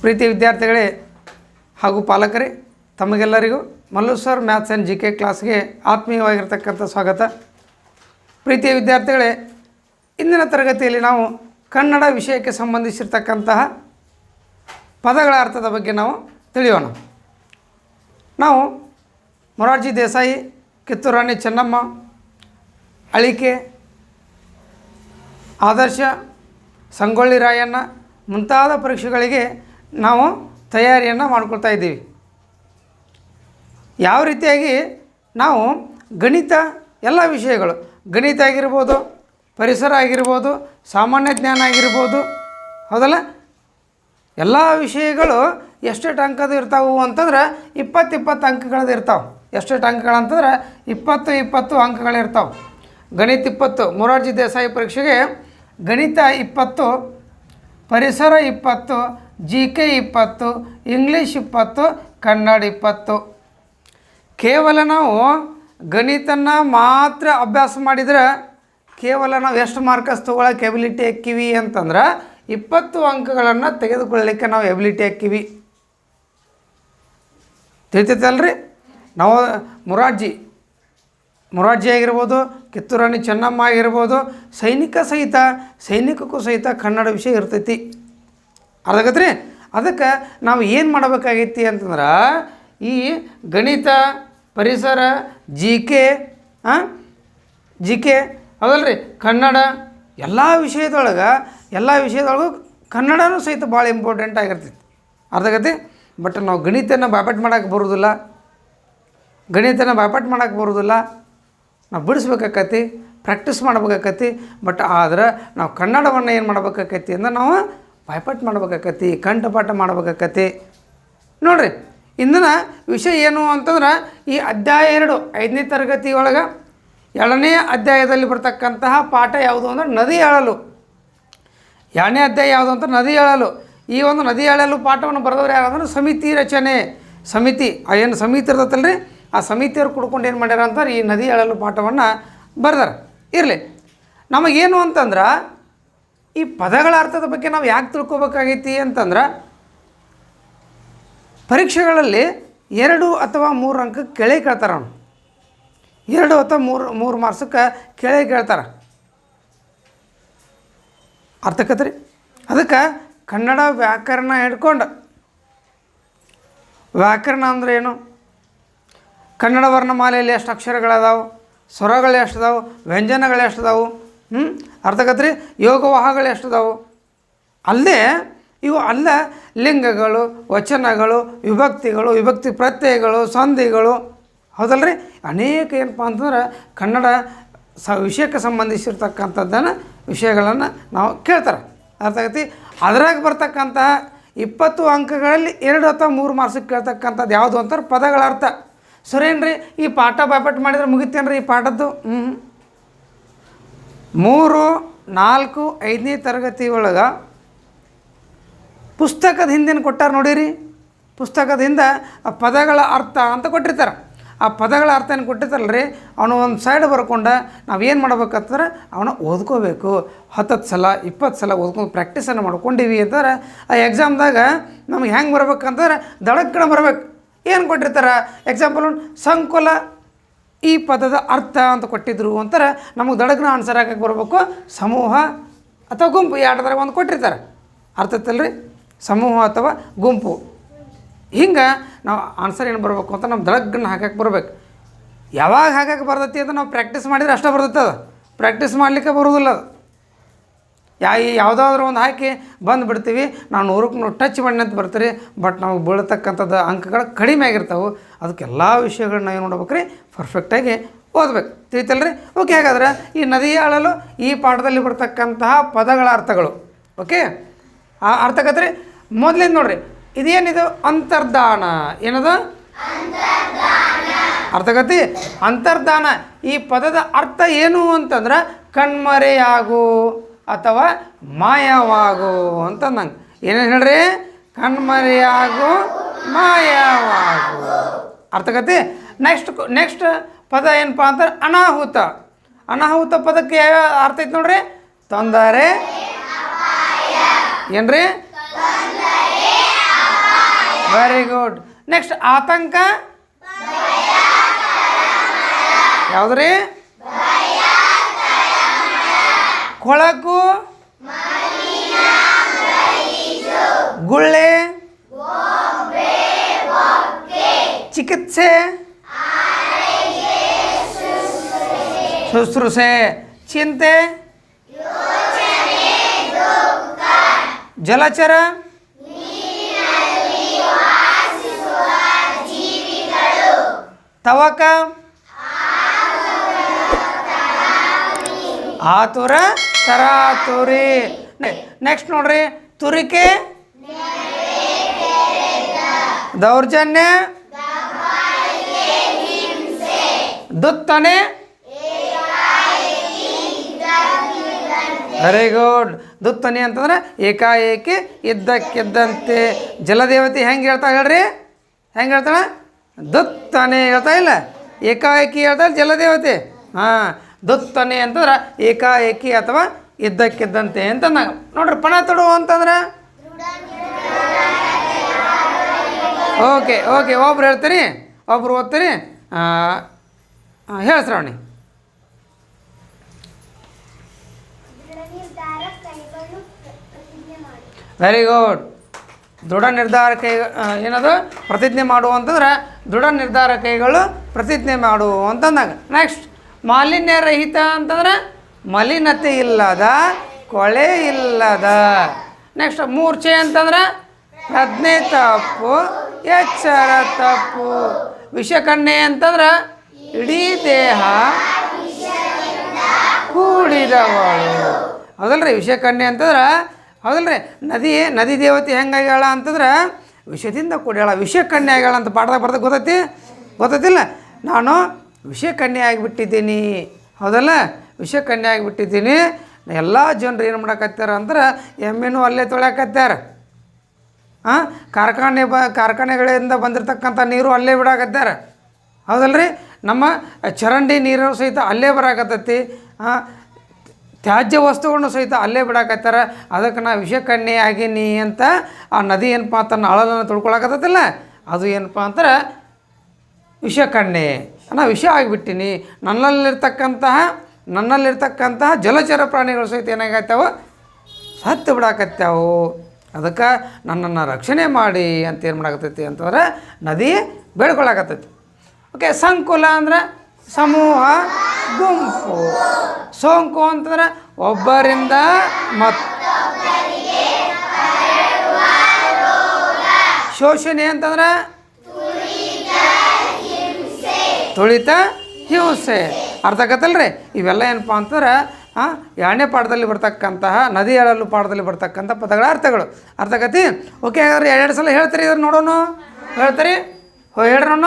ಪ್ರೀತಿ ವಿದ್ಯಾರ್ಥಿಗಳೇ ಹಾಗೂ ಪಾಲಕರೇ, ತಮಗೆಲ್ಲರಿಗೂ Mallu sir maths and GK ಕ್ಲಾಸ್ಗೆ ಆತ್ಮೀಯವಾಗಿರ್ತಕ್ಕಂಥ ಸ್ವಾಗತ. ಪ್ರೀತಿಯ ವಿದ್ಯಾರ್ಥಿಗಳೇ, ಇಂದಿನ ತರಗತಿಯಲ್ಲಿ ನಾವು ಕನ್ನಡ ವಿಷಯಕ್ಕೆ ಸಂಬಂಧಿಸಿರ್ತಕ್ಕಂತಹ ಪದಗಳ ಅರ್ಥದ ಬಗ್ಗೆ ನಾವು ತಿಳಿಯೋಣ. ನಾವು ಮೊರಾರ್ಜಿ ದೇಸಾಯಿ, ಕಿತ್ತೂರು ರಾಣಿ ಚೆನ್ನಮ್ಮ, ಅಳಿಕೆ, ಆದರ್ಶ, ಸಂಗೊಳ್ಳಿ ರಾಯಣ್ಣ ಮುಂತಾದ ಪರೀಕ್ಷೆಗಳಿಗೆ ನಾವು ತಯಾರಿಯನ್ನು ಮಾಡ್ಕೊಳ್ತಾ ಇದ್ದೀವಿ. ಯಾವ ರೀತಿಯಾಗಿ ನಾವು ಗಣಿತ ಎಲ್ಲ ವಿಷಯಗಳು, ಗಣಿತ ಆಗಿರ್ಬೋದು, ಪರಿಸರ ಆಗಿರ್ಬೋದು, ಸಾಮಾನ್ಯ ಜ್ಞಾನ ಆಗಿರ್ಬೋದು, ಹೌದಲ್ಲ, ಎಲ್ಲ ವಿಷಯಗಳು ಎಷ್ಟೆಷ್ಟು ಅಂಕದ ಇರ್ತಾವೆ ಅಂತಂದ್ರೆ 20 ಅಂಕಗಳದ್ದು ಇರ್ತಾವೆ. ಎಷ್ಟೆಷ್ಟು ಅಂಕಗಳಂತಂದ್ರೆ 20 ಅಂಕಗಳಿರ್ತಾವೆ. ಗಣಿತ 20, ಮೊರಾರ್ಜಿ ದೇಸಾಯಿ ಪರೀಕ್ಷೆಗೆ ಗಣಿತ 20, ಪರಿಸರ 20, GK 20, ಇಂಗ್ಲೀಷ್ 20, ಕನ್ನಡ 20. ಕೇವಲ ನಾವು ಗಣಿತನ ಮಾತ್ರ ಅಭ್ಯಾಸ ಮಾಡಿದರೆ ಕೇವಲ ನಾವು ಎಷ್ಟು ಮಾರ್ಕಸ್ ತೊಗೊಳಕ್ಕೆ ಎಬಿಲಿಟಿ ಹಾಕಿವಿ ಅಂತಂದ್ರೆ 20 ಅಂಕಗಳನ್ನು ತೆಗೆದುಕೊಳ್ಳಲಿಕ್ಕೆ ನಾವು ಎಬಿಲಿಟಿ ಹಾಕಿವಿ. ತಿಳಿತೈತಲ್ರಿ? ನಾವು ಮೊರಾರ್ಜಿ ಆಗಿರ್ಬೋದು, ಕಿತ್ತೂರು ರಾಣಿ ಚೆನ್ನಮ್ಮ ಆಗಿರ್ಬೋದು, ಸೈನಿಕಕ್ಕೂ ಸಹಿತ ಕನ್ನಡ ವಿಷಯ ಇರ್ತೈತಿ. ಅದಾಗತ್ರಿ. ಅದಕ್ಕೆ ನಾವು ಏನು ಮಾಡಬೇಕಾಗೈತಿ ಅಂತಂದ್ರೆ ಈ ಗಣಿತ, ಪರಿಸರ, GK ಹೌದಲ್ರಿ, ಕನ್ನಡ ಎಲ್ಲ ವಿಷಯದೊಳಗೂ ಕನ್ನಡನೂ ಸಹಿತ ಭಾಳ ಇಂಪಾರ್ಟೆಂಟ್ ಆಗಿರ್ತೈತಿ. ಅದಾಗತಿ. ಬಟ್ ನಾವು ಗಣಿತನ ಬಾಯ್ಪಾಟ್ ಮಾಡೋಕ್ಕೆ ಬರೋದಿಲ್ಲ, ನಾವು ಬಿಡಿಸ್ಬೇಕಾಕತಿ, ಪ್ರಾಕ್ಟೀಸ್ ಮಾಡ್ಬೇಕಾಕತಿ. ಬಟ್ ಆದ್ರೆ ನಾವು ಕನ್ನಡವನ್ನು ಏನು ಮಾಡ್ಬೇಕಾಕತಿ ಅಂದ್ರೆ ನಾವು ಬಾಯ್ಪಾಟ್ ಮಾಡ್ಬೇಕಾಕತಿ, ಕಂಠಪಾಠ ಮಾಡ್ಬೇಕಾಕತಿ. ನೋಡಿರಿ, ಇಂದಿನ ವಿಷಯ ಏನು ಅಂತಂದ್ರೆ ಈ ಅಧ್ಯಾಯ 2 5ನೇ ತರಗತಿ ಒಳಗೆ 2ನೇ ಅಧ್ಯಾಯದಲ್ಲಿ ಬರ್ತಕ್ಕಂತಹ ಪಾಠ ಯಾವುದು ಅಂದ್ರೆ ನದಿ ಆಳಲು. 2ನೇ ಅಧ್ಯಾಯ ಯಾವುದು ಅಂತ ನದಿ ಆಳಲು. ಈ ಒಂದು ನದಿ ಆಳಲು ಪಾಠವನ್ನು ಬರೆದವ್ರು ಯಾರಂದ್ರೆ ಸಮಿತಿ ರಚನೆ. ಏನು ಸಮಿತಿ ಇರ್ತೈತಲ್ರಿ, ಆ ಸಮಿತಿಯವ್ರು ಕುಡ್ಕೊಂಡು ಏನು ಮಾಡ್ಯಾರ ಅಂತಾರೆ ಈ ನದಿ ಆಳಲು ಪಾಠವನ್ನು ಬರ್ದಾರ. ಇರಲಿ, ನಮಗೇನು ಅಂತಂದ್ರೆ ಈ ಪದಗಳ ಅರ್ಥದ ಬಗ್ಗೆ ನಾವು ಯಾಕೆ ತಿಳ್ಕೊಬೇಕಾಗೈತಿ ಅಂತಂದ್ರೆ ಪರೀಕ್ಷೆಗಳಲ್ಲಿ 2 ಅಥವಾ 3 ಅಂಕಕ್ಕೆ ಕೆಳಗೆ ಕೇಳ್ತಾರೆ. ಅವನು 2 ಅಥವಾ 3 ಮಾರ್ಕ್ಸಕ್ಕೆ ಕೆಳಗೆ ಕೇಳ್ತಾರೆ. ಅರ್ಥಕತ್ರಿ? ಅದಕ್ಕೆ ಕನ್ನಡ ವ್ಯಾಕರಣ ಹಿಡ್ಕೊಂಡು, ವ್ಯಾಕರಣ ಅಂದರೆ ಏನು, ಕನ್ನಡ ವರ್ಣಮಾಲೆಯಲ್ಲಿ ಎಷ್ಟು ಅಕ್ಷರಗಳದಾವೆ, ಸ್ವರಗಳು ಎಷ್ಟದಾವೆ, ವ್ಯಂಜನಗಳು ಎಷ್ಟದಾವೆ, ಅರ್ಥಕತ್ರಿ, ಯೋಗವಾಹಗಳು ಎಷ್ಟದಾವೆ. ಅಲ್ಲದೆ ಇವು ಅಲ್ಲ ಲಿಂಗಗಳು, ವಚನಗಳು, ವಿಭಕ್ತಿಗಳು, ವಿಭಕ್ತಿ ಪ್ರತ್ಯಯಗಳು, ಸಂಧಿಗಳು, ಹೌದಲ್ರಿ, ಅನೇಕ ಏನಪ್ಪ ಅಂತಂದ್ರೆ ಕನ್ನಡ ವಿಷಯಕ್ಕೆ ಸಂಬಂಧಿಸಿರ್ತಕ್ಕಂಥದ್ದನ್ನು ವಿಷಯಗಳನ್ನು ನಾವು ಕೇಳ್ತಾರೆ. ಅರ್ಥಾಗತಿ. ಅದ್ರಾಗ ಬರ್ತಕ್ಕಂತಹ 20 ಅಂಕಗಳಲ್ಲಿ 2 ಅಥವಾ 3 ಮಾರ್ಕ್ಸಿಗೆ ಕೇಳ್ತಕ್ಕಂಥದ್ದು ಯಾವುದು ಅಂತಾರೆ ಪದಗಳ ಅರ್ಥ. ಸರೇನ್ರಿ, ಈ ಪಾಠ ಬಾಯ್ಪಾಟ್ ಮಾಡಿದ್ರೆ ಮುಗಿತೇನ್ರಿ ಈ ಪಾಠದ್ದು? 3, 4, 5ನೇ ತರಗತಿ ಒಳಗೆ ಪುಸ್ತಕದ ಹಿಂದಿನ ಕೊಟ್ಟಾರ ನೋಡಿರಿ. ಪುಸ್ತಕದ ಹಿಂದೆ ಆ ಪದಗಳ ಅರ್ಥ ಅಂತ ಕೊಟ್ಟಿರ್ತಾರೆ. ಆ ಪದಗಳ ಅರ್ಥ ಏನು ಕೊಟ್ಟಿರ್ತಾರಲ್ರಿ, ಅವನು ಒಂದು ಸೈಡ್ ಬರ್ಕೊಂಡು ನಾವೇನು ಮಾಡ್ಬೇಕಂತಂದ್ರೆ ಅವನ ಓದ್ಕೋಬೇಕು. 10 ಸಲ 20 ಸಲ ಓದ್ಕೊಂಡು ಪ್ರಾಕ್ಟೀಸನ್ನು ಮಾಡ್ಕೊಂಡಿವಿ ಅಂತಂದ್ರೆ ಆ ಎಕ್ಸಾಮ್ದಾಗ ನಮಗೆ ಹೆಂಗೆ ಬರ್ಬೇಕಂತಂದ್ರೆ ದಡಕ್ಕಣ ಬರ್ಬೇಕು. ಏನು ಕೊಟ್ಟಿರ್ತಾರೆ, ಎಕ್ಸಾಂಪಲ್ ಸಂಕುಲ ಈ ಪದದ ಅರ್ಥ ಅಂತ ಕೊಟ್ಟಿದ್ರು ಅಂತಾರೆ, ನಮಗೆ ದಡಗ್ನ ಆನ್ಸರ್ ಹಾಕಕ್ಕೆ ಬರಬೇಕು. ಸಮೂಹ ಅಥವಾ ಗುಂಪು ಎರಡರಾಗ ಒಂದು ಕೊಟ್ಟಿರ್ತಾರೆ. ಅರ್ಥತ್ತಲ್ರಿ, ಸಮೂಹ ಅಥವಾ ಗುಂಪು. ಹಿಂಗೆ ನಾವು ಆನ್ಸರ್ ಏನು ಬರಬೇಕು ಅಂತ ನಮ್ಮ ದಡಗ್ನ ಹಾಕಕ್ಕೆ ಬರಬೇಕು. ಯಾವಾಗ ಹಾಕಕ್ಕೆ ಬರ್ತೈತಿ ಅಂತ ನಾವು ಪ್ರಾಕ್ಟೀಸ್ ಮಾಡಿದರೆ ಅಷ್ಟೇ ಬರ್ತೈತೆ. ಅದು ಪ್ರಾಕ್ಟೀಸ್ ಮಾಡಲಿಕ್ಕೆ ಬರೋದಿಲ್ಲ. ಅದು ಯಾವುದಾದ್ರೂ ಒಂದು ಹಾಕಿ ಬಂದುಬಿಡ್ತೀವಿ, ನಾವು 100ಕ್ಕೆ 100 ಟಚ್ ಮಾಡಿ ಅಂತ ಬರ್ತೀರಿ. ಬಟ್ ನಾವು ಬೀಳತಕ್ಕಂಥದ್ದು ಅಂಕಗಳು ಕಡಿಮೆ ಆಗಿರ್ತಾವೆ. ಅದಕ್ಕೆಲ್ಲ ವಿಷಯಗಳನ್ನ ಏನು ಮಾಡ್ಬೇಕು ರೀ, ಪರ್ಫೆಕ್ಟಾಗಿ ಓದ್ಬೇಕು. ತಿಳಿತಲ್ರಿ? ಓಕೆ. ಹಾಗಾದ್ರೆ ಈ ನದಿ ಆಳಲು ಈ ಪಾಠದಲ್ಲಿ ಬರ್ತಕ್ಕಂತಹ ಪದಗಳ ಅರ್ಥಗಳು. ಓಕೆ, ಆ ಅರ್ಥಕತ್ರಿ. ಮೊದಲಿಂದ ನೋಡ್ರಿ, ಇದೇನಿದು ಅಂತರ್ಧಾನ. ಏನದು ಅರ್ಥಗತಿ? ಅಂತರ್ಧಾನ. ಈ ಪದದ ಅರ್ಥ ಏನು ಅಂತಂದ್ರೆ ಕಣ್ಮರೆಯಾಗು ಅಥವಾ ಮಾಯವಾಗು ಅಂತ ನಂಗೆ ಏನೇನು ಹೇಳ್ರಿ, ಕಣ್ಮರೆಯಾಗು, ಮಾಯವಾಗು. ಅರ್ಥಗತಿ. ನೆಕ್ಸ್ಟ್ ಪದ ಏನಪ್ಪ ಅಂತಾರೆ ಅನಾಹುತ. ಅನಾಹುತ ಪದಕ್ಕೆ ಯಾವ ಅರ್ಥ ಐತೆ ನೋಡ್ರಿ, ತೊಂದರೆ, ಏನ್ರಿ, ವೆರಿ ಗುಡ್. ನೆಕ್ಸ್ಟ್ ಆತಂಕ ಯಾವುದ್ರಿ? ಕೊಳಕು, ಗುಳ್ಳೆ, ಚಿಕಿತ್ಸೆ, ಶುಶ್ರೂಷೆ, ಚಿಂತೆ, ಜಲಚರ, ತವಕ, ಆತುರ, ತರಾತುರಿ. ನೆಕ್ಸ್ಟ್ ನೋಡ್ರಿ, ತುರಿಕೆ, ದೌರ್ಜನ್ಯ, ದುತ್ತನೆ. Very good. ದುತ್ತನೆ ಅಂತಂದ್ರೆ ಏಕಾಏಕಿ ಇದ್ದಕ್ಕಿದ್ದಂತೆ. ಜಲದೇವತೆ ಹೆಂಗೆ ಹೇಳ್ತಾ ಹೇಳ್ರಿ? ಹೆಂಗೆ ಹೇಳ್ತಾಳೆ? ದುತ್ತನೆ ಹೇಳ್ತಾ ಇಲ್ಲ, ಏಕಾಏಕಿ ಹೇಳ್ತಾಳೆ ಜಲದೇವತೆ. ಹಾಂ, ದುತ್ತನೆ ಅಂತಂದ್ರೆ ಏಕಾಏಕಿ ಅಥವಾ ಇದ್ದಕ್ಕಿದ್ದಂತೆ ಅಂತ ನೋಡ್ರಿ. ಪಣ ತೊಡು ಅಂತಂದ್ರೆ ಓಕೆ ಓಕೆ, ಒಬ್ರು ಹೇಳ್ತೀರಿ, ಒಬ್ರು ಓದ್ತೀರಿ. ಹೇಳಿ ಶ್ರಾವಣಿ. Very good. ದೃಢ ನಿರ್ಧಾರ ಕೈ ಏನದು? ಪ್ರತಿಜ್ಞೆ ಮಾಡುವಂತಂದ್ರೆ ದೃಢ ನಿರ್ಧಾರ ಕೈಗಳು ಪ್ರತಿಜ್ಞೆ ಮಾಡು ಅಂತಂದಾಗ. ನೆಕ್ಸ್ಟ್ ಮಾಲಿನ್ಯ ರಹಿತ ಅಂತಂದ್ರೆ ಮಲಿನತೆ ಇಲ್ಲದ, ಕೊಳೆ ಇಲ್ಲದ. ನೆಕ್ಸ್ಟ್ ಮೂರ್ಛೆ ಅಂತಂದ್ರೆ ಪ್ರಜ್ಞೆ ತಪ್ಪು, ಎಚ್ಚರ ತಪ್ಪು. ವಿಷಕನ್ಯೆ ಅಂತಂದ್ರೆ ಇಡೀ ದೇಹ ಕೂಡಿದವಳು. ಹೌದಲ್ರಿ? ವಿಷಕನ್ಯೆ ಅಂತಂದ್ರೆ ಹೌದಲ್ರಿ? ನದಿ ದೇವತೆ ಹೆಂಗಾಗ್ಯಾಳ ಅಂತಂದ್ರೆ ವಿಷದಿಂದ ಕೂಡ್ಯಾಳ, ವಿಷಕನ್ಯೆ ಆಗ್ಯಾಳ ಅಂತ ಪಾಠದಾಗ ಬರ್ದಾಗ ಗೊತ್ತೈತಿಲ್ಲ? ನಾನು ವಿಷಕನ್ಯೆ ಆಗಿಬಿಟ್ಟಿದ್ದೀನಿ. ಹೌದಲ್ಲ? ವಿಷಕನ್ಯೆ ಆಗಿಬಿಟ್ಟಿದ್ದೀನಿ. ಎಲ್ಲ ಜನರು ಏನು ಮಾಡಕತ್ತಾರ ಅಂದ್ರೆ ಎಮ್ಮೆನೂ ಅಲ್ಲೇ ತೊಳ್ಯಾಕತ್ಯಾರ. ಕಾರ್ಖಾನೆಗಳಿಂದ ಬಂದಿರತಕ್ಕಂಥ ನೀರು ಅಲ್ಲೇ ಬಿಡಾಕತ್ಯಾರ. ಹೌದಲ್ರಿ? ನಮ್ಮ ಚರಂಡಿ ನೀರು ಸಹಿತ ಅಲ್ಲೇ ಬರಾಕತ್ತೈತಿ. ತ್ಯಾಜ್ಯ ವಸ್ತುಗಳನ್ನು ಸಹಿತ ಅಲ್ಲೇ ಬಿಡಾಕತ್ತಾರ. ಅದಕ್ಕೆ ನಾ ವಿಷಕನ್ಯೆ ಆಗೀನಿ ಅಂತ ಆ ನದಿ ಏನಪ್ಪ ಅಂತ ಅಳಲನ್ನು ತೊಳ್ಕೊಳಕತ್ತೈತಿಲ್ಲ, ಅದು ಏನಪ್ಪ ಅಂದ್ರೆ ವಿಷಕನ್ಯೆ. ನಾ ವಿಷ ಆಗಿಬಿಟ್ಟಿನಿ. ನನ್ನಲ್ಲಿರ್ತಕ್ಕಂತಹ ಜಲಚರ ಪ್ರಾಣಿಗಳು ಸಹಿತ ಏನಾಗತ್ತಾವ? ಸತ್ತು ಬಿಡಾಕತ್ಯಾವು. ಅದಕ್ಕೆ ನನ್ನನ್ನು ರಕ್ಷಣೆ ಮಾಡಿ ಅಂತ ಏನು ಮಾಡಾಕತ್ತೈತಿ ಅಂತಂದ್ರೆ ನದಿ ಬೇಡ್ಕೊಳಕತ್ತೈತಿ. ಓಕೆ. ಸಂಕುಲ ಅಂದ್ರೆ ಸಮೂಹ, ಗುಂಪು. ಸೋಂಕು ಅಂತಂದ್ರೆ ಒಬ್ಬರಿಂದ ಶೋಷಣೆ ಅಂತಂದ್ರೆ ತುಳಿತ, ಹಿಂಸೆ. ಅರ್ಥ ಆಗತ್ತಲ್ರಿ? ಇವೆಲ್ಲ ಏನಪ್ಪ ಅಂತಂದ್ರೆ ಎರಡನೇ ಪಾಠದಲ್ಲಿ ಬರ್ತಕ್ಕಂತಹ ನದಿ ಹೇಳಲು ಪಾಠದಲ್ಲಿ ಬರ್ತಕ್ಕಂಥ ಪದಗಳ ಅರ್ಥಗಳು. ಅರ್ಥ ಆಗತ್ತಿ? ಓಕೆ. ಹಾಗಾದ್ರೆ ಎರಡು ಸಲ ಹೇಳ್ತೀರಿ, ಇದ್ರ ನೋಡೋಣ. ಹೇಳ್ತೀರಿ? ಹೇಳ್ರೋಣ.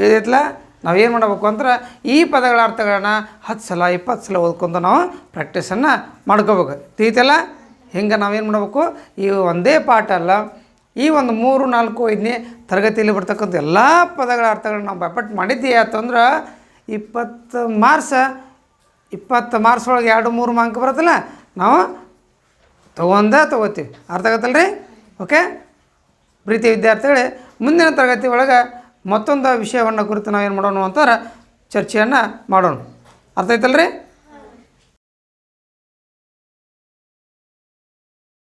ತಿಳಿದೈತಲ್ಲ? ನಾವೇನು ಮಾಡಬೇಕು ಅಂದ್ರೆ ಈ ಪದಗಳ ಅರ್ಥಗಳನ್ನ 10 ಸಲ 20 ಸಲ ಓದ್ಕೊಂತ ನಾವು ಪ್ರಾಕ್ಟೀಸನ್ನು ಮಾಡ್ಕೋಬೇಕು. ತಿಳಿತಲ್ಲ? ಹಿಂಗೆ ನಾವೇನು ಮಾಡಬೇಕು? ಈ ಒಂದೇ ಪಾಠ ಅಲ್ಲ, ಈ ಒಂದು 3, 4, 5ನೇ ತರಗತಿಯಲ್ಲಿ ಬರ್ತಕ್ಕಂಥ ಎಲ್ಲ ಪದಗಳ ಅರ್ಥಗಳನ್ನ ನಾವು ಬೈಪಟ್ ಮಾಡಿದ್ದೀವಿ ಅಂತಂದ್ರೆ 20 ಮಾರ್ಕ್ಸ್ ಒಳಗೆ 2-3 ಮಾರ್ಕ್ ಬರುತ್ತಲ್ಲ, ನಾವು ತೊಗೋತೀವಿ. ಅರ್ಥ ಆಗತ್ತಲ್ಲ ರೀ? ಓಕೆ. ಪ್ರೀತಿ ವಿದ್ಯಾರ್ಥಿಗಳೇ, ಮುಂದಿನ ತರಗತಿ ಒಳಗೆ ಮತ್ತೊಂದು ವಿಷಯವನ್ನು ಕುರಿತು ನಾವೇನು ಮಾಡೋಣ ಅಂತಂದ್ರೆ ಚರ್ಚೆಯನ್ನು ಮಾಡೋಣ. ಅರ್ಥ ಆಯ್ತಲ್ಲ ರೀ?